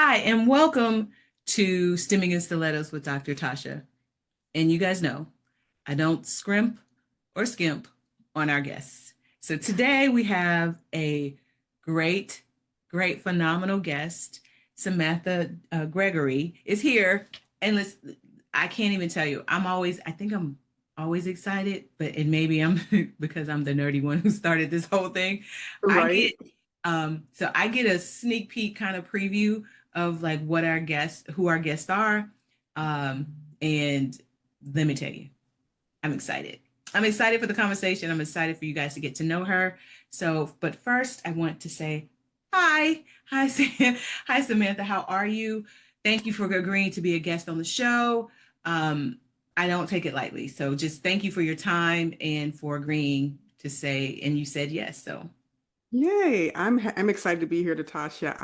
Hi, and welcome to Stimming and Stilettos with Dr. Tasha. And you guys know I don't scrimp or skimp on our guests. So today we have a great, phenomenal guest. Samantha Gregory is here. And I can't even tell you, I think I'm always excited, but and maybe I'm because I'm the nerdy one who started this whole thing. I Right. get, so I get a sneak peek kind of preview of like who our guests are. Um, and let me tell you, I'm excited. I'm excited for the conversation. I'm excited for you guys to get to know her. So, but first, I want to say hi. Hi, hi, Samantha. How are you? Thank you for agreeing to be a guest on the show. Um, I don't take it lightly. So, just thank you for your time and for agreeing to say, and you said yes. So, Yay. I'm excited to be here, Natasha.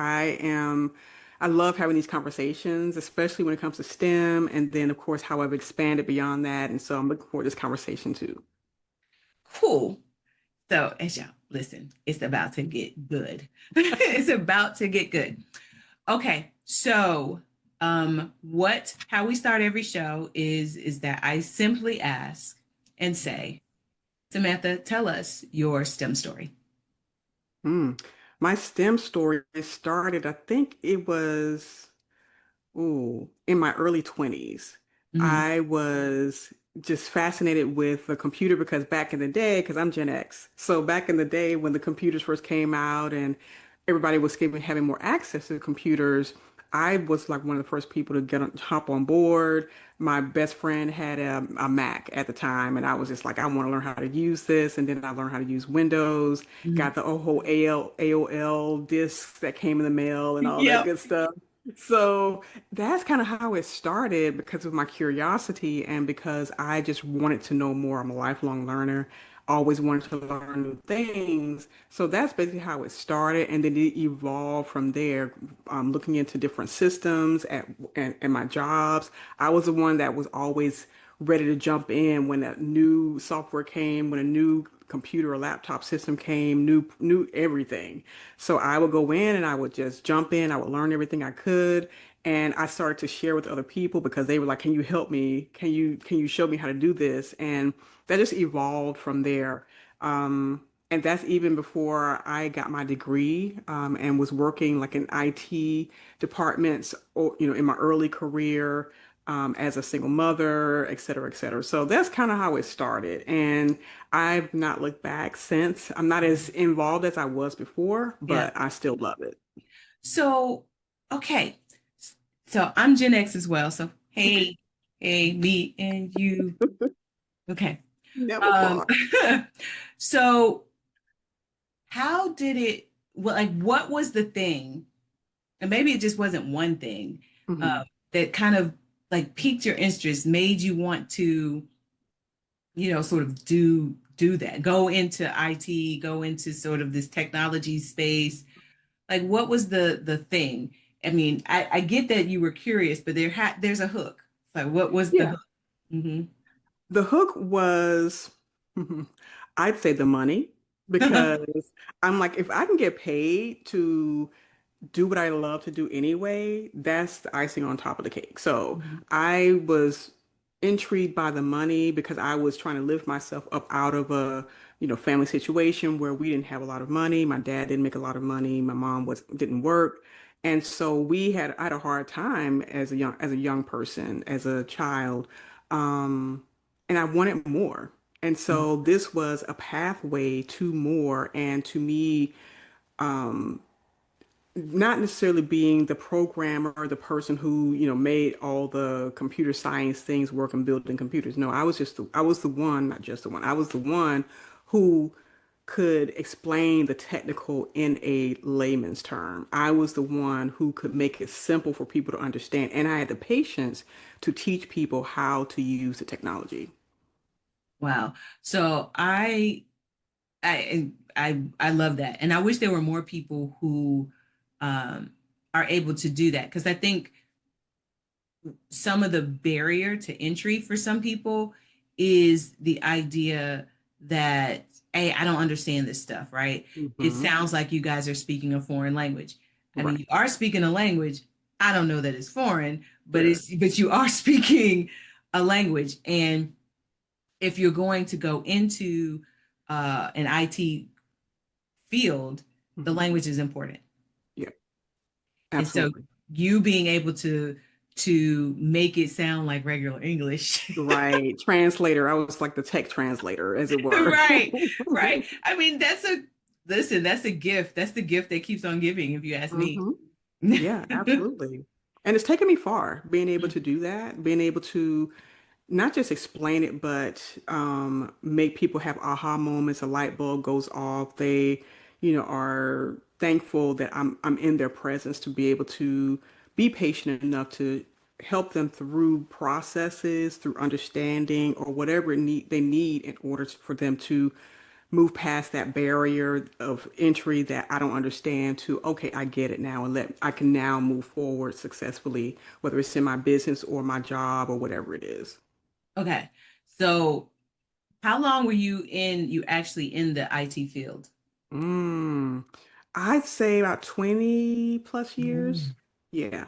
I love having these conversations, especially when it comes to STEM, and then of course how I've expanded beyond that. And so I'm looking forward to this conversation too. cool. So, as y'all listen, it's about to get good. It's about to get good. Okay, so how we start every show is that I simply ask and say, Samantha, tell us your STEM story. Hmm. My STEM story started, I think it was in my early 20s. Mm-hmm. I was just fascinated with the computer because back in the day, because I'm Gen X, so back in the day when the computers first came out and everybody was having more access to computers, I was like one of the first people to hop on board. My best friend had a Mac at the time, and I was just like, I want to learn how to use this. And then I learned how to use Windows, Mm-hmm. got the whole AOL discs that came in the mail and all that Yep. good stuff. So that's kind of how it started because of my curiosity and because I just wanted to know more. I'm a lifelong learner, always wanted to learn new things. So that's basically how it started. And then it evolved from there, looking into different systems at my jobs. I was the one that was always ready to jump in when a new software came, when a new computer or laptop system came, new everything. So I would go in and I would just jump in. I would learn everything I could. And I started to share with other people because they were like, "Can you help me? Can you show me how to do this?" And that just evolved from there. And that's even before I got my degree and was working like in IT departments, or in my early career as a single mother, et cetera, et cetera. So that's kind of how it started. And I've not looked back since. I'm not as involved as I was before, Yeah. but I still love it. So, okay. So I'm Gen X as well. So Okay. hey, me and you. Okay. Never Um, far. so how did it, well, like what was the thing? And maybe it just wasn't one thing Mhm. that kind of like piqued your interest, made you want to, sort of do that, go into IT, go into sort of this technology space. Like, what was the thing? I mean, I get that you were curious, but there's a hook. Like, what was the Yeah. hook? Mm-hmm. The hook was, I'd say the money, because I'm like, if I can get paid to do what I love to do anyway, that's the icing on top of the cake. So I was intrigued by the money because I was trying to lift myself up out of a, family situation where we didn't have a lot of money. My dad didn't make a lot of money. My mom didn't work. And so I had a hard time as a young person, as a child. Um, and I wanted more. And so this was a pathway to more and to me, um, not necessarily being the programmer, the person who, made all the computer science things work and building computers. No, I was the one, not just the one. I was the one who could explain the technical in a layman's term. I was the one who could make it simple for people to understand. And I had the patience to teach people how to use the technology. Wow. So I love that, and I wish there were more people who um, are able to do that because I think some of the barrier to entry for some people is the idea that, hey, I don't understand this stuff, right? It Hmm. sounds like you guys are speaking a foreign language. I mean, you Right. are speaking a language, I don't know that it's foreign, but Sure. but you are speaking a language. And if you're going to go into an IT field, the Hmm. language is important. Yeah, And so absolutely. you being able to make it sound like regular English. Right. Translator. I was like the tech translator, as it were. Right, right. I mean, listen, that's a gift. That's the gift that keeps on giving, if you ask me. Hmm. Yeah, absolutely. And it's taken me far being able to do that, being able to not just explain it, but make people have aha moments. A light bulb goes off. They, are thankful that I'm in their presence to be able to be patient enough to help them through processes, through understanding, or whatever they need in order for them to move past that barrier of entry that I don't understand to, okay, I get it now, and I can now move forward successfully, whether it's in my business or my job or whatever it is. Okay. So how long were you actually in the IT field? Mm, I'd say about 20 plus years. Mm. Yeah,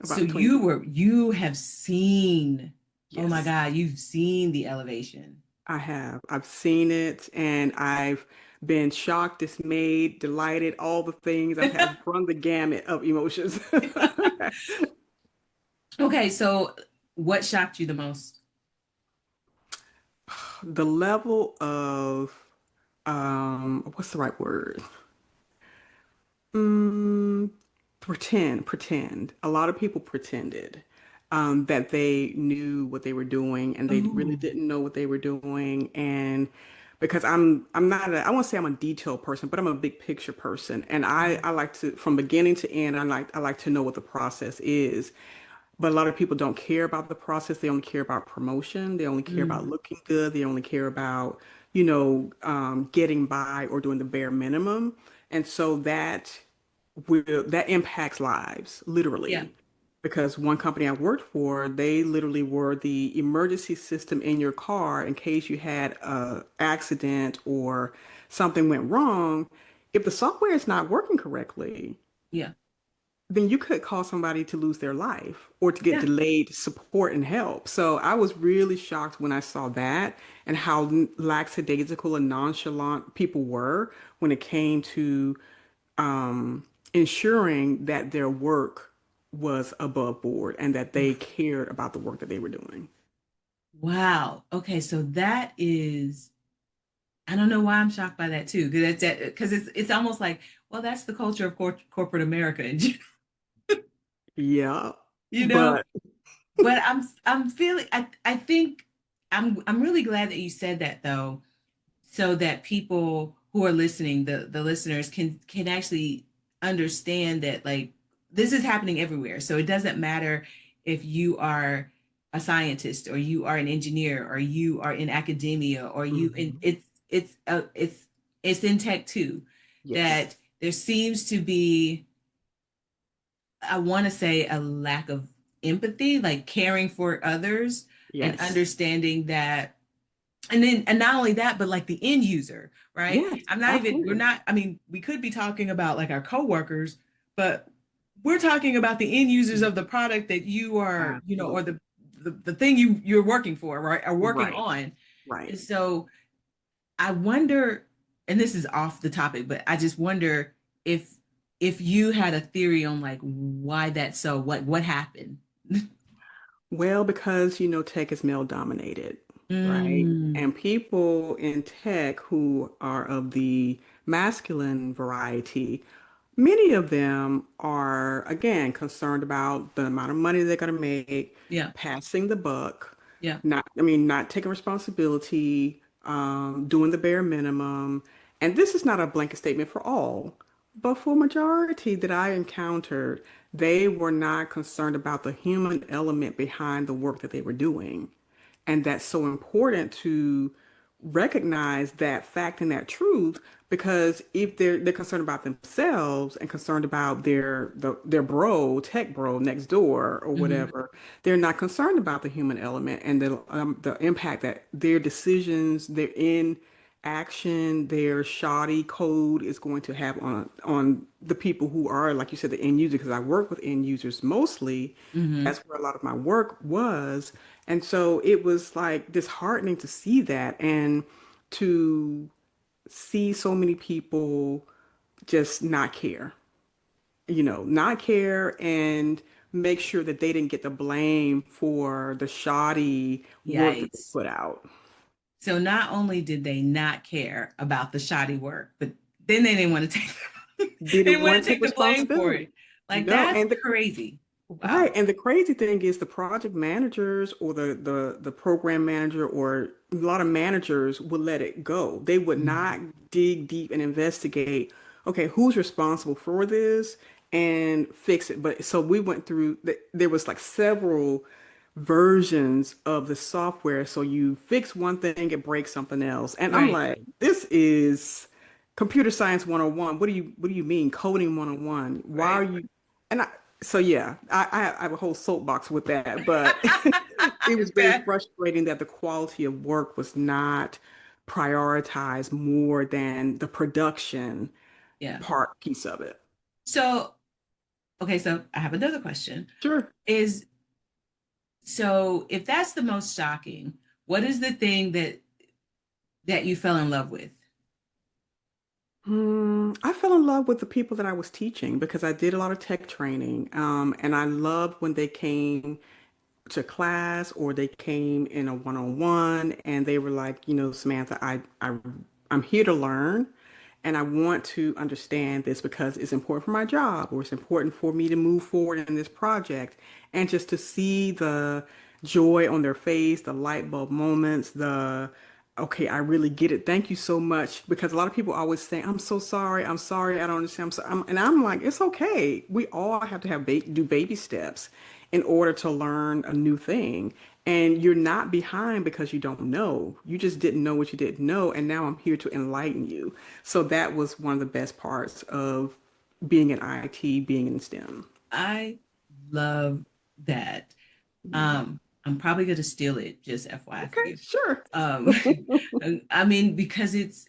So about 20 plus. you have seen, oh my Yes, God, you've seen the elevation. I have. I've seen it and I've been shocked, dismayed, delighted, all the things. I've run the gamut of emotions. Okay, so what shocked you the most? The level of what's the right word? Mm, pretend. A lot of people pretended that they knew what they were doing, and they really Oh. didn't know what they were doing. And because I'm not I won't say I'm a detail person, but I'm a big picture person, and I like to from beginning to end. I like to know what the process is. But a lot of people don't care about the process. They only care about promotion. They only care about Mm, looking good. They only care about, getting by or doing the bare minimum. And so that impacts lives, yeah, literally. Because one company I worked for, they literally were the emergency system in your car in case you had a accident or something went wrong. If the software is not working correctly, yeah, then you could cause somebody to lose their life or to get yeah. delayed support and help. So I was really shocked when I saw that and how lackadaisical and nonchalant people were when it came to ensuring that their work was above board and that they Oof. cared about the work that they were doing. Wow. Okay, so that is, I don't know why I'm shocked by that too, because it's almost like, well, that's the culture of corporate America, and Yeah, you know. but But I'm feeling, I think I'm really glad that you said that though, so that people who are listening, the listeners can actually understand that like this is happening everywhere. So it doesn't matter if you are a scientist or you are an engineer or you are in academia or you in Mhm. it's in tech too, Yes, that there seems to be, I want to say, a lack of empathy, like caring for others and yes, understanding that. And not only that, but like the end user, right? yes, We're absolutely. not, I mean, we could be talking about like our coworkers, but we're talking about the end users of the product that you are, or Absolutely. the thing you're working for, right? Or working Right, on. right. And so I wonder, and this is off the topic, but I just wonder if if you had a theory on like why that's so, what happened. Well, because tech is male dominated, right? Mm, And people in tech who are of the masculine variety, many of them are, again, concerned about the amount of money they're going to make, yeah, passing the buck, yeah. not taking responsibility, doing the bare minimum. And this is not a blanket statement for all, but for a majority that I encountered, they were not concerned about the human element behind the work that they were doing. And that's so important to recognize that fact and that truth because if they're concerned about themselves and concerned about their tech bro next door or Hmm. whatever, they're not concerned about the human element and the impact that their decisions they're in action their shoddy code is going to have on the people who are, like you said, the end user, because I work with end users mostly. Mm-hmm. That's where a lot of my work was. And so it was like disheartening to see that and to see so many people just not care, not care and make sure that they didn't get the blame for the shoddy work that they Yikes. put out. So not only did they not care about the shoddy work, but then they didn't want to take They they didn't didn't want want to to take take the blame for responsibility. it. Like No, that's and the crazy. right, Wow. and the crazy thing is the project managers or the program manager or a lot of managers would let it go. They would Mhm. not dig deep and investigate, okay, who's responsible for this and fix it. But so we went through there was like several versions of the software. So you fix one thing, it breaks something else. And I'm Right. like, this is computer science 101. What do you mean coding 101? Why are Right. you and I so yeah, I have a whole soapbox with that, but it was very That- frustrating that the quality of work was not prioritized more than the production yeah. part piece of it. So, okay, so I have another question. Sure. Is so if that's the most shocking, what is the thing that you fell in love with? I fell in love with the people that I was teaching because I did a lot of tech training. And I loved when they came to class or they came in a one-on-one and they were like, Samantha, I'm here to learn and I want to understand this because it's important for my job or it's important for me to move forward in this project. And just to see the joy on their face, the light bulb moments, okay, I really get it. Thank you so much. Because a lot of people always say, I'm so sorry. I'm sorry. I don't understand. And I'm like, it's okay. We all have to do baby steps in order to learn a new thing. And you're not behind because you don't know. You just didn't know what you didn't know. And now I'm here to enlighten you. So that was one of the best parts of being in IT, being in STEM. I love that. Yeah. I'm probably gonna steal it, just FYI for Okay, you. sure. Um, I mean, because it's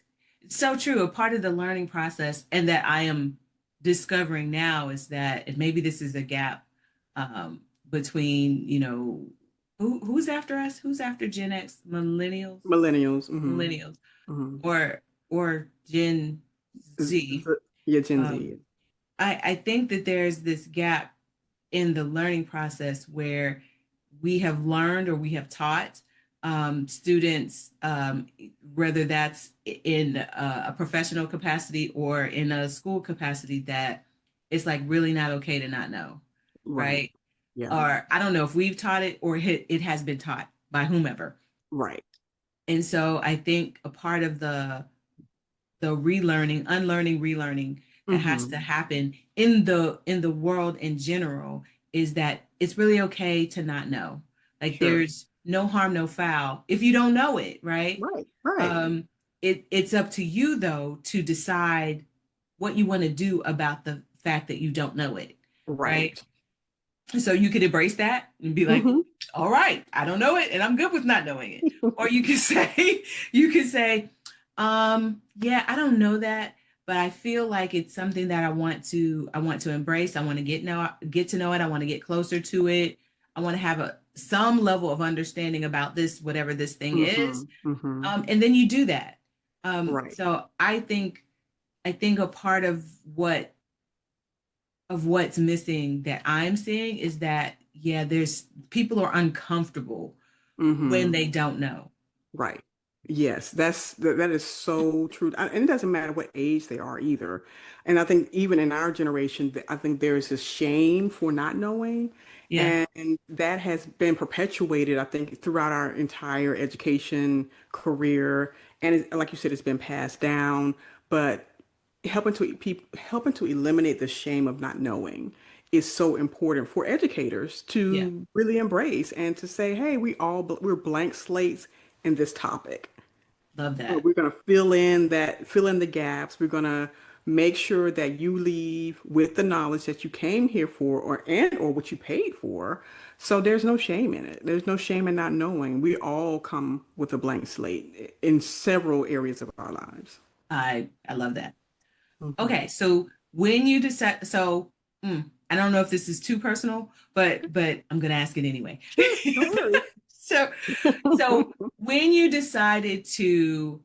so true. A part of the learning process, and that I am discovering now, is that, and maybe this is a gap between, who's after us, who's after Gen X, millennials, Millennials. millennials, Hmm. or Gen Z. Yeah, Gen Um, Z. I think that there's this gap in the learning process where we have learned or we have taught students, whether that's in a professional capacity or in a school capacity, that it's like really not okay to not know, Right. right? Yeah. Or I don't know if we've taught it or it has been taught by whomever. Right. And so I think a part of the relearning, unlearning, relearning that has to Hmm. happen in the world in general is that it's really okay to not know. Like Sure. there's no harm, no foul if you don't know it, right? Right. Right. Um, it's up to you though to decide what you want to do about the fact that you don't know it, right? Right. So you could embrace that and be like, Hmm. all right, I don't know it and I'm good with not knowing it. Or you could say, you could say, yeah, I don't know that, but I feel like it's something that I want to embrace. I want to get to know it. I want to get closer to it. I want to have some level of understanding about this, whatever this thing is. Hmm. Hmm. And then you do that. Right. So I think a part of what's missing that I'm seeing is that, yeah, there's people are uncomfortable when Hmm. they don't know. Right. Yes, that is so true. And it doesn't matter what age they are either. And I think even in our generation, I think there is this shame for not knowing. Yeah, And that has been perpetuated, I think, throughout our entire education career. And like you said, it's been passed down. But helping to eliminate the shame of not knowing is so important for educators yeah, to really embrace and to say, hey, we're blank slates in this topic. love that. We're going to fill in the gaps. We're going to make sure that you leave with the knowledge that you came here for or what you paid for. So there's no shame in it. There's no shame in not knowing. We all come with a blank slate in several areas of our lives. I love that. Hmm. Okay, so when you decide, so I don't know if this is too personal, but I'm gonna ask it anyway. Sure, no worries. So so when you decided to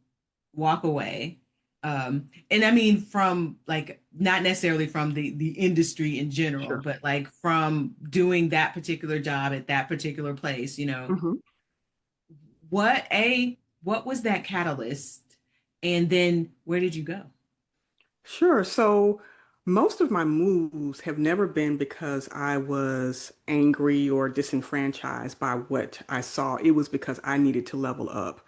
walk away, and I mean from like not necessarily from the industry in general, Sure. but like from doing that particular job at that particular place, Hmm. what was that catalyst? And then where did you go? Sure. So most of my moves have never been because I was angry or disenfranchised by what I saw. It was because I needed to level up.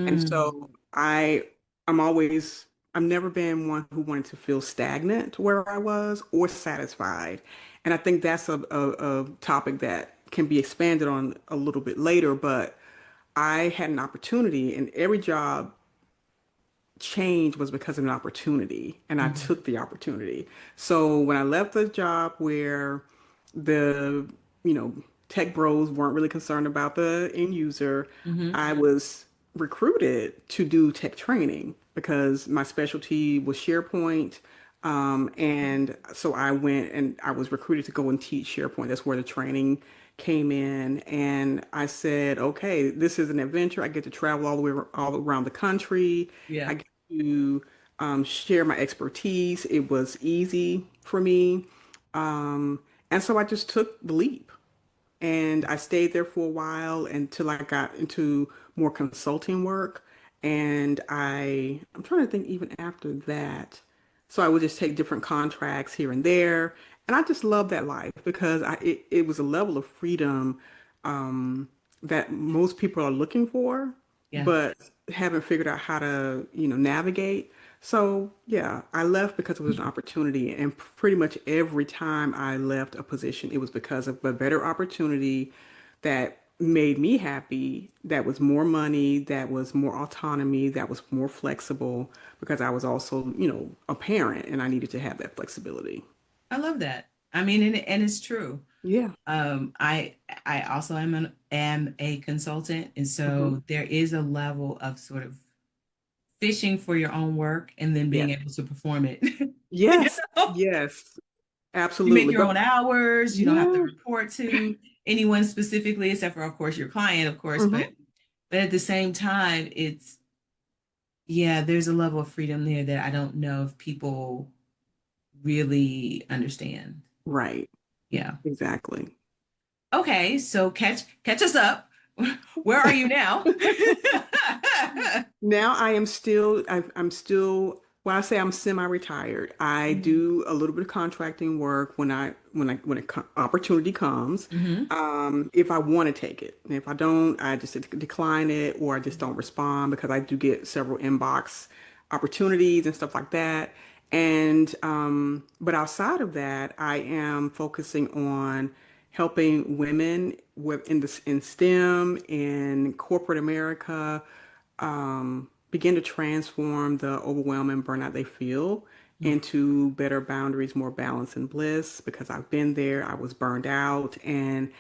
And Mm, so I'm always, I've never been one who wanted to feel stagnant where I was or satisfied. And I think that's a topic that can be expanded on a little bit later, but I had an opportunity and every job change was because of an opportunity and I mhm, took the opportunity. So when I left the job where the, you know, tech bros weren't really concerned about the end user, mhm, I was recruited to do tech training because my specialty was SharePoint. And so I went and I was recruited to go and teach SharePoint. That's where the training came in. And I said, okay, this is an adventure. I get to travel all around the country. yeah. I get to share my expertise. It was easy for me. And so I just took the leap. And I stayed there for a while until I got into more consulting work. And I'm trying to think even after that. So I would just take different contracts here and there. And I just love that life because it was a level of freedom that most people are looking for, Yeah. but haven't figured out how to, navigate. So yeah, I left because it was an opportunity, and pretty much every time I left a position, it was because of a better opportunity that made me happy, that was more money, that was more autonomy, that was more flexible, because I was also, a parent and I needed to have that flexibility. I love that. I mean, and it's true. Yeah. I also am a consultant, and Hmm. so there is a level of sort of fishing for your own work and then being Yes. able to perform it. You Yes. know? Yes. You make Absolutely. your But own hours. You don't have to yeah. report to anyone specifically, except for, of course, your client, of course. Hmm. But at the same time, yeah, there's a level of freedom there that I don't know if people really understand. Right. Yeah. Exactly. Okay, so catch us up. Where are you now? Now I'm still, when I say I'm semi-retired, I Mhm. do a little bit of contracting work when opportunity comes. Mhm. If I want to take it. And if I don't, I just decline it or I just don't respond because I do get several inbox opportunities and stuff like that. And but outside of that, I am focusing on helping women in STEM in corporate America begin to transform the overwhelm and burnout they feel into better boundaries, more balance and bliss. Because I've been there, I was burned out, and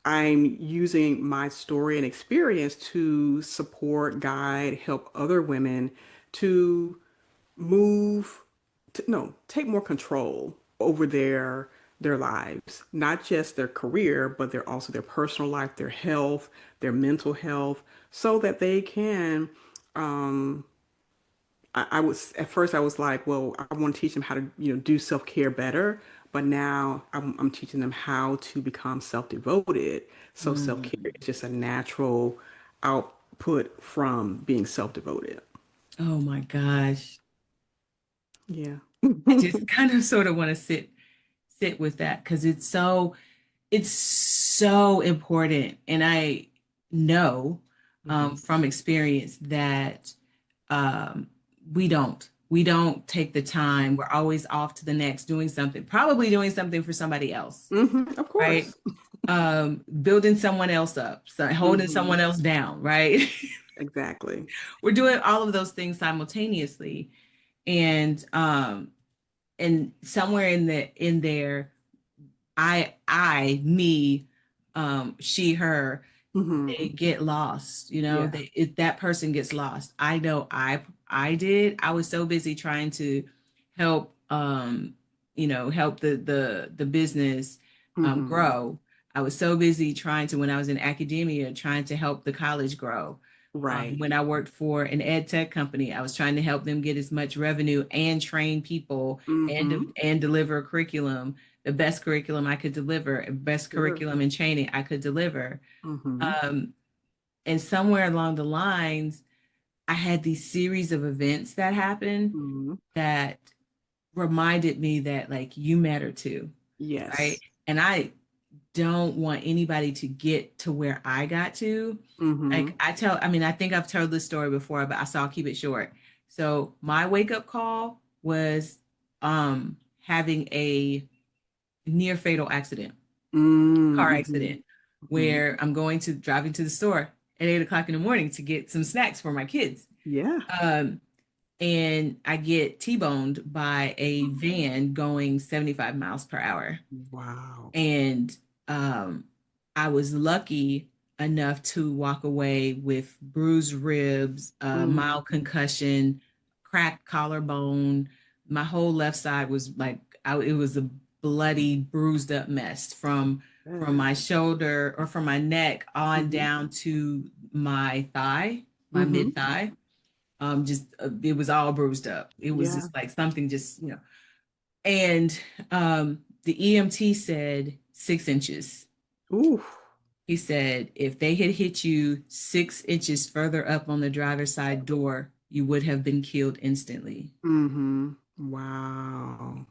I'm using my story and experience to support, guide, help other women to move to no take more control over their lives, not just their career, but their personal life, their health, their mental health, so that they can I was at first I was like, well, I want to teach them how to, do self-care better, but now I'm teaching them how to become self-devoted. So self-care Mm. is just a natural output from being self-devoted. Oh my gosh. Yeah. I just kind of sort of want to sit with that because it's so important. And I know Mhm. from experience that um, we don't take the time. We're always off to the next, doing something, probably doing something for somebody else, Of right? course. Building someone else up, so holding someone Hmm. else down, right? Exactly. We're doing all of those things simultaneously. And and somewhere in there, me, she, her, Hmm. they get lost, Yeah. they, if that person gets lost. I know I did. I was so busy trying to help, help the business Hmm. grow. I was so busy trying to, when I was in academia, trying to help the college grow. Right. When I worked for an ed tech company, I was trying to help them get as much revenue and train people Hmm. and deliver a curriculum, the best curriculum I could deliver, best Sure. curriculum and training I could deliver. Hmm. Um, and somewhere along the lines, I had these series of events that happened Hmm. that reminded me that, like, you matter too, right? Yes. And I don't want anybody to get to where I got to. Hmm. Like, I mean, I think I've told this story before, but I'll keep it short. So my wake up call was having a near fatal accident, car Mm-hmm. accident, Hmm. where I'm driving to the store at 8 o'clock in the morning to get some snacks for my kids. Yeah. Um, and I get T-boned by a van going 75 miles per hour. Wow. And um, I was lucky enough to walk away with bruised ribs, mild Mm. concussion, cracked collarbone. My whole left side was like, it was a bloody, bruised up mess from Bad. my shoulder, or from my neck on Hmm. down to my thigh, my Hmm. mid thigh. Just it was all bruised up. It was Yeah. just like something, just and the EMT said 6 inches. Ooh. He said if they had hit you 6 inches further up on the driver's side door, you would have been killed instantly. Hmm. Wow.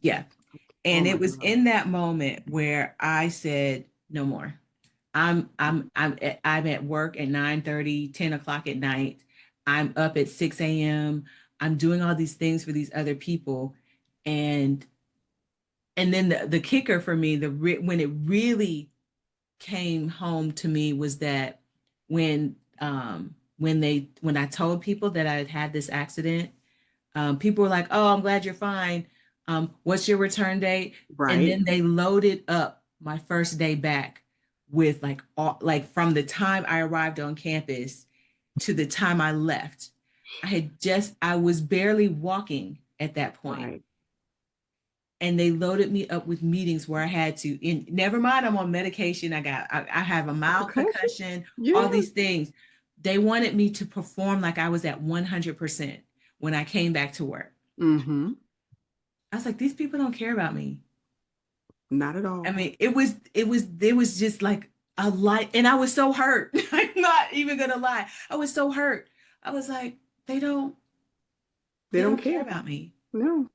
Yeah. Oh And my it was God. in that moment where I said, no more. I'm at work at 9:30, 10 o'clock at night. I'm up at 6 a.m. I'm doing all these things for these other people. And then the kicker for me, when it really came home to me, was that when I told people that I had had this accident, people were like, "Oh, I'm glad you're fine. What's your return date?" And Right. then they loaded up my first day back with, like, like, from the time I arrived on campus to the time I left. I was barely walking at that point. Right. And they loaded me up with meetings where I had to, never mind, I'm on medication. I have a A mild percussion? concussion, all Yeah. these things. They wanted me to perform like I was at 100% when I came back to work. Hmm. I was like, these people don't care about me. Not at I all. mean, it was just like a light, and I was so hurt. I'm not even gonna lie. I was so hurt. I was like, they don't, They they don't don't care care. about me. No,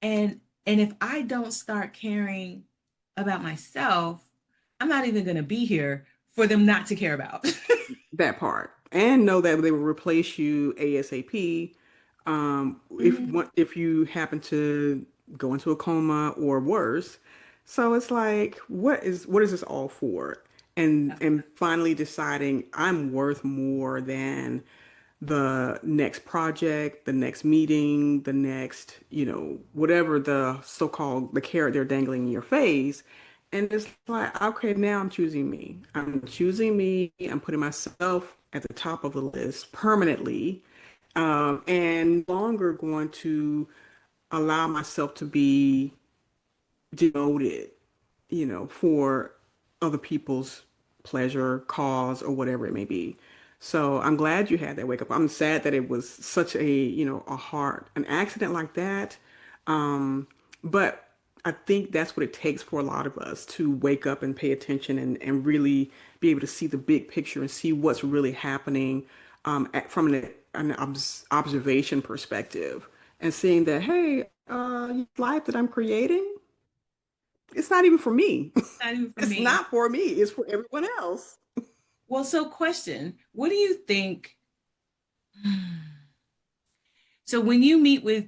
And if I don't start caring about myself, I'm not even going to be here for them not to care about. that part. And know that they will replace you ASAP. Mhm. If you happen to go into a coma or worse. So it's like, what is this all for? And finally deciding I'm worth more than the next project, the next meeting, the next, whatever the so-called the carrot they're dangling in your face. And it's like, okay, now I'm choosing me. I'm choosing me. I'm putting myself at the top of the list permanently, and no longer going to allow myself to be devoted, for other people's pleasure, cause, or whatever it may be. So I'm glad you had that wake up. I'm sad that it was such an accident like that. But I think that's what it takes for a lot of us to wake up and pay attention and really be able to see the big picture and see what's really happening, from an observation perspective, and seeing that, hey, life that I'm creating, it's not even for me. Not even for It's me. not for me. It's for everyone else. Well, so question, what do you think? So when you meet with,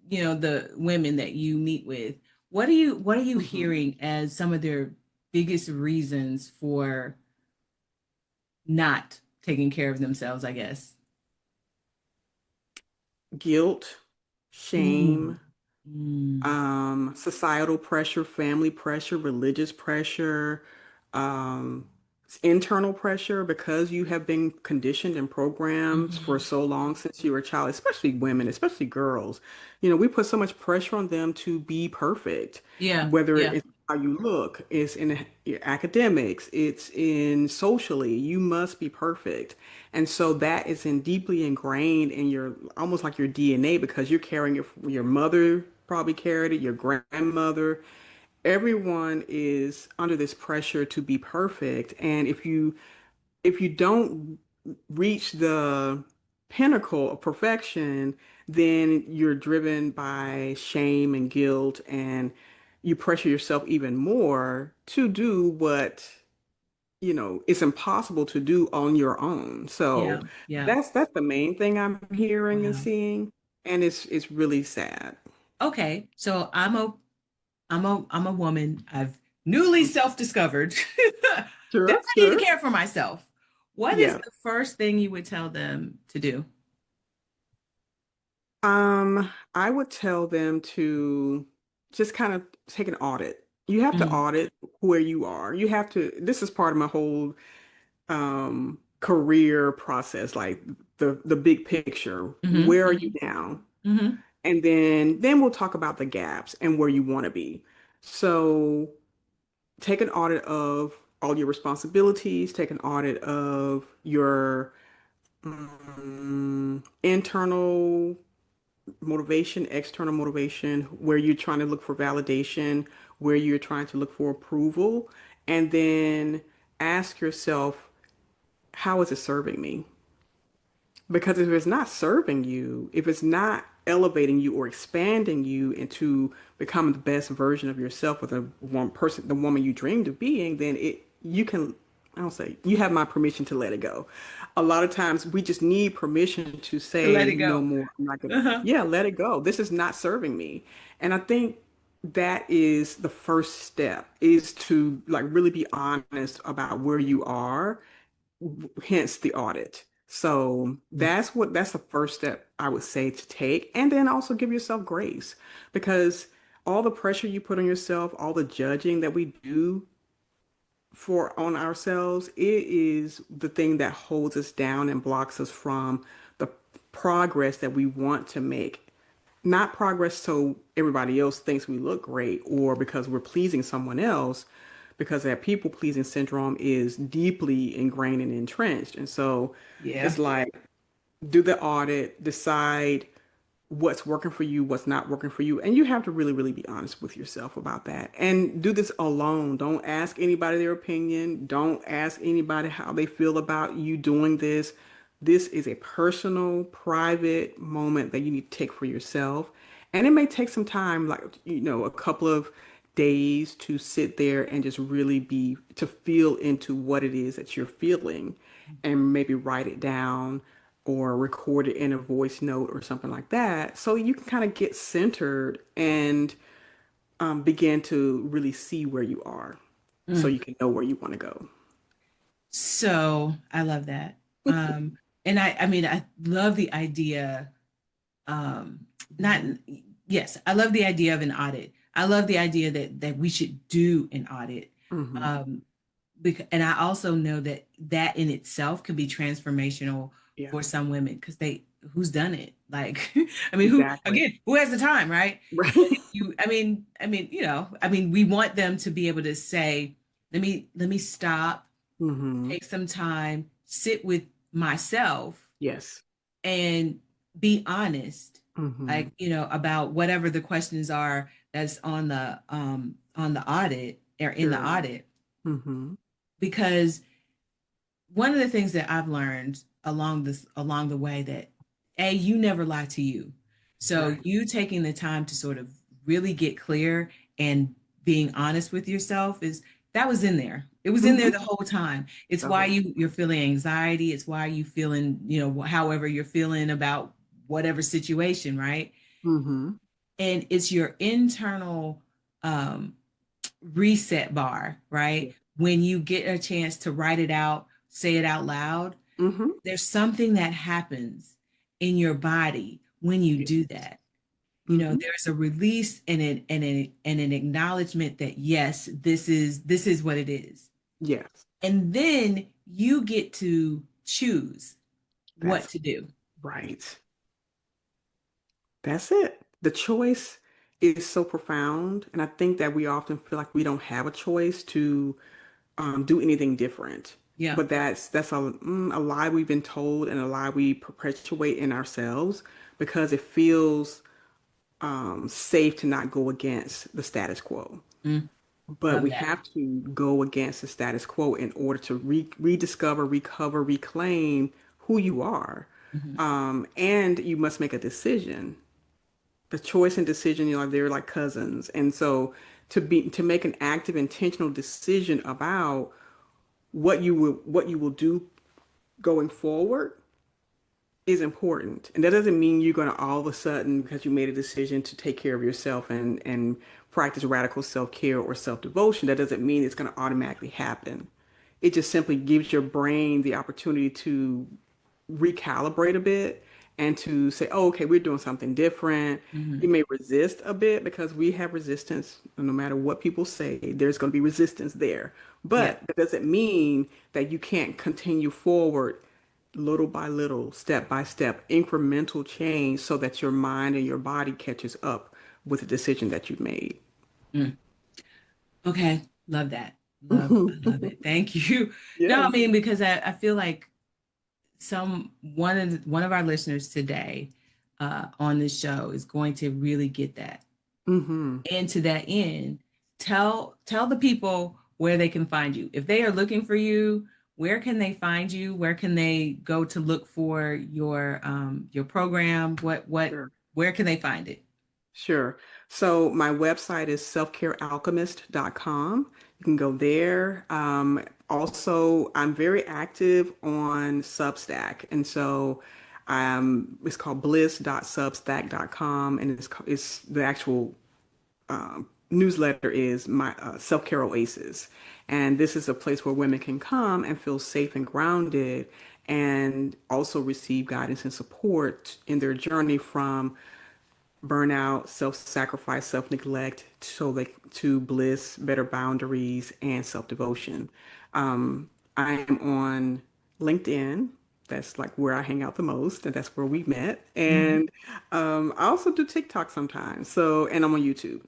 the women that you meet with, what are you Hmm. hearing as some of their biggest reasons for not taking care of themselves, I guess? Guilt, Ooh. shame. Mm. Societal pressure, family pressure, religious pressure, um, internal pressure because you have been conditioned and programmed for Mhm. so long since you were a child, especially women, especially girls. You know, we put so much pressure on them to be perfect, Yeah, whether yeah, it's how you look, it's in your academics, it's in socially, you must be perfect. And so that is in deeply ingrained in your almost like your DNA because you're carrying it from your mother probably carried it, your grandmother. Everyone is under this pressure to be perfect. And if you don't reach the pinnacle of perfection, then you're driven by shame and guilt and you pressure yourself even more to do what it's impossible to do on your own. yeah, So yeah. that's the main thing I'm hearing and Wow. seeing, and it's really sad. Okay, so I'm a woman. I've newly self-discovered that Sure, I need to sure. care for myself. What is Yeah. the first thing you would tell them to do? I would tell them to just kind of take an audit. You have to Mm-hmm. audit where you are. You have to, this is part of my whole career process, like the big picture. Where are you Mm-hmm. now? Mm-hmm. And then we'll talk about the gaps and where you want to be. So take an audit of all your responsibilities, take an audit of your internal motivation, external motivation, where you're trying to look for validation, where you're trying to look for approval, and then ask yourself, how is it serving me? Because if it's not serving you, if it's not elevating you or expanding you into becoming the best version of yourself with the one person, the woman you dreamed of being, then you can, I don't say, you have my permission to let it go. A lot of times we just need permission to To say let it no go. more. I'm not gonna, Uh-huh. yeah, let it go. This is not serving me. And I think that is the first step is to like really be honest about where you are, hence the audit. So that's the first step I would say to take. And then also give yourself grace because all the pressure you put on yourself, all the judging that we do for on ourselves, it is the thing that holds us down and blocks us from the progress that we want to make. Not progress so everybody else thinks we look great or because we're pleasing someone else, because that people pleasing syndrome is deeply ingrained and entrenched. And so Yeah. it's like do the audit, decide what's working for you, what's not working for you. And you have to really, really be honest with yourself about that. And do this alone. Don't ask anybody their opinion. Don't ask anybody how they feel about you doing this. This is a personal, private moment that you need to take for yourself. And it may take some time, like, a couple of days to sit there and just really to feel into what it is that you're feeling and maybe write it down or record it in a voice note or something like that. So you can kind of get centered and begin to really see where you are so Mm. you can know where you want to go. So I love that. And I mean, I love the idea. Um, not yes, I love the idea of an audit. I love the idea that we should do an audit. Hmm. Um, and I also know that that in itself can be transformational Yeah, for some women because who's done it? Like, I mean, exactly. who has the time, right? Right. But if we want them to be able to say, let me stop, Hmm. take some time, sit with myself Yes. and be honest, Hmm. like, about whatever the questions are that's on the audit or in the Sure. audit. Hmm. Because one of the things that I've learned along the way that you never lie to you. So Right. you taking the time to sort of really get clear and being honest with yourself is that was in there. It was in there Hmm. the whole time. It's The why whole. you're feeling anxiety. It's why you feeling, however you're feeling about whatever situation, right? Hmm. And it's your internal um reset bar, Yeah. right? When you get a chance to write it out, say it out loud, Hmm. there's something that happens in your body when you Yeah. do that. Hmm. there's a release and an acknowledgement that yes, this is what it is. Yes, And then you get to choose what that's to do. right. That's it. The choice is so profound. And I think that we often feel like we don't have a choice to do anything different. Yeah. But that's a lie we've been told and a lie we perpetuate in ourselves because it feels safe to not go against the status quo. Mm, But love we that. have to go against the status quo in order to rediscover, recover, reclaim who you are. Mhm. And you must make a decision. The choice and decision, they're like cousins. And so to make an active, intentional decision about what you will do going forward is important. And that doesn't mean you're going to all of a sudden, because you made a decision to take care of yourself and practice radical self-care or self-devotion, that doesn't mean it's going to automatically happen. It just simply gives your brain the opportunity to recalibrate a bit and to say, oh, okay, we're doing something different. You Mhm. may resist a bit because we have resistance. No matter what people say, there's going to be resistance there. Yep. But that doesn't mean that you can't continue forward little by little, step by step, incremental change so that your mind and your body catches up with the decision that you've made. Mm. Okay. Love that. I love it. Thank you. No, I Yes. mean, because I feel like one of our listeners today on this show is going to really get that. Hmm. And to that end, tell the people where they can find you. If they are looking for you, where can they find you? Where can they go to look for your program? Sure. Where can they find it? Sure. So my website is selfcarealchemist.com. You can go there. Also, I'm very active on Substack. And so it's called bliss.substack.com. And it's the actual newsletter is my Self-Care Oasis. And this is a place where women can come and feel safe and grounded and also receive guidance and support in their journey from burnout, self-sacrifice, self-neglect, to bliss, better boundaries, and self-devotion. I am on LinkedIn. That's like where I hang out the most, and that's where we met. Mhm. And I also do TikTok sometimes. And I'm on YouTube.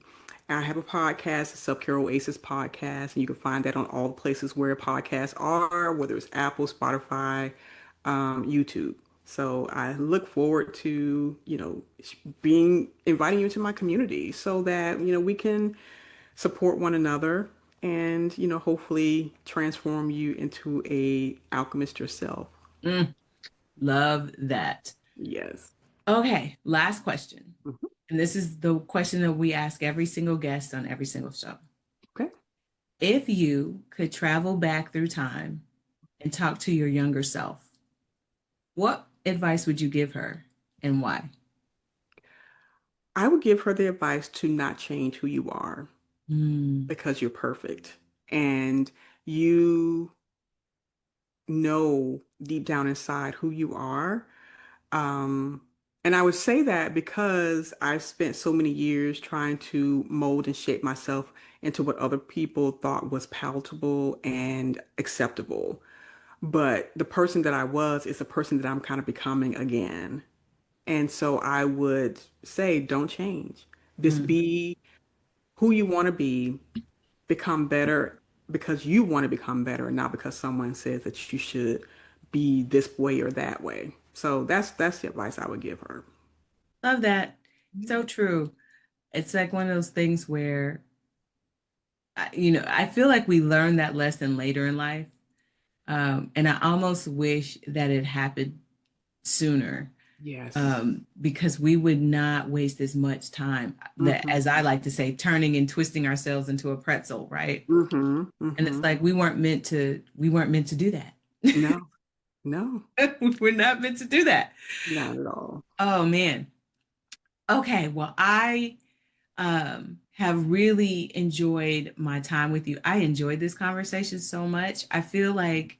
I have a podcast, a Self Care Oasis podcast, and you can find that on all the places where podcasts are, whether it's Apple, Spotify, YouTube. So I look forward to, being inviting you to my community so that, we can support one another and, hopefully transform you into a alchemist yourself. Mm, love that. Yes. Okay, last question. Mhm. And this is the question that we ask every single guest on every single show. Okay. If you could travel back through time and talk to your younger self, what advice would you give her and why? I would give her the advice to not change who you are Mm, because you're perfect and you know deep down inside who you are. Um, and I would say that because I've spent so many years trying to mold and shape myself into what other people thought was palatable and acceptable. But the person that I was is the person that I'm kind of becoming again. And so I would say, don't change. Just mm, be who you want to be, become better because you want to become better and not because someone says that you should be this way or that way. So that's the advice I would give her. love that. So true. It's like one of those things where, I feel like we learn that lesson later in life. And I almost wish that it happened sooner, Yes. because we would not waste as much time that, Mm-hmm. as I like to say, turning and twisting ourselves into a pretzel, right? Mm-hmm. And it's Mm-hmm. like we weren't meant to do that. No, no, We're not meant to do that. not at all. Oh man. Okay, well, I have really enjoyed my time with you. I enjoyed this conversation so much. I feel like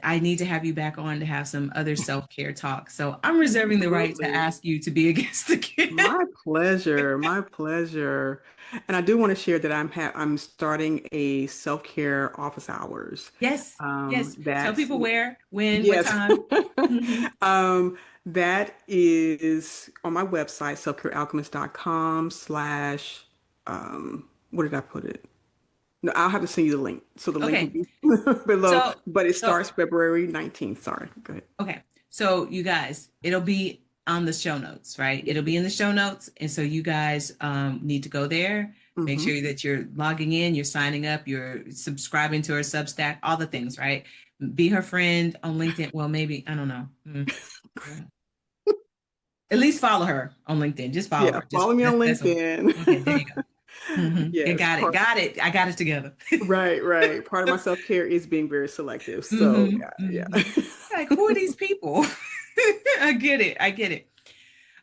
I need to have you back on to have some other self-care talk. So I'm reserving the right to Absolutely. ask you to be a guest again. My pleasure. My pleasure. And I do want to share that I'm starting a self-care office hours. Yes, yes. Tell That's people where, when, what yes. time. Mhm. That is on my website, selfcarealchemist.com/ what did I put it? No, I'll have to send you the link. So the link will Okay. be below, So, but it so starts February 19th. Sorry. Go ahead. okay. So you guys, it'll be on the show notes, right? It'll be in the show notes. And so you guys need to go there, make Mm-hmm. sure that you're logging in, you're signing up, you're subscribing to her Substack, all the things, right? Be her friend on LinkedIn. Well, maybe, I don't know. Yeah. At least follow her on LinkedIn. Just follow Yeah, her. Just follow me on that's all. Okay, there LinkedIn. you go. You Yes, got it. Got it. I got it together. right, right. Part of my self-care is being very selective. So, hmm yeah, hmm yeah. Like, who are these people? I get it. I get it.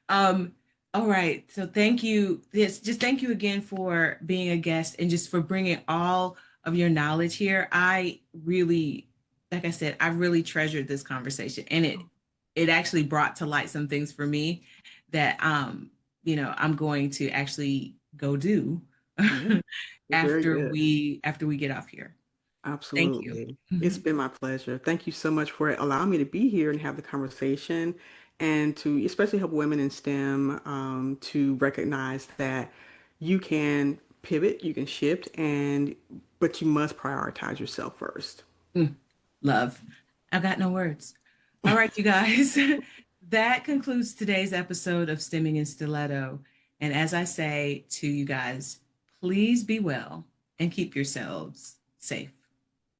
Um, all right. So thank you. This just thank you again for being a guest and just for bringing all of your knowledge here. I really, like I said, I really treasured this conversation, and it actually brought to light some things for me that I'm going to actually go do Yeah, very good. after we get off here. Thank you. Absolutely. It's been my pleasure. Thank you so much for allowing me to be here and have the conversation and to especially help women in STEM to recognize that you can pivot, you can shift, and but you must prioritize yourself first. Mm, love. I've got no words. All right, you guys. That concludes today's episode of Stimming in Stiletto. And as I say to you guys, please be well and keep yourselves safe.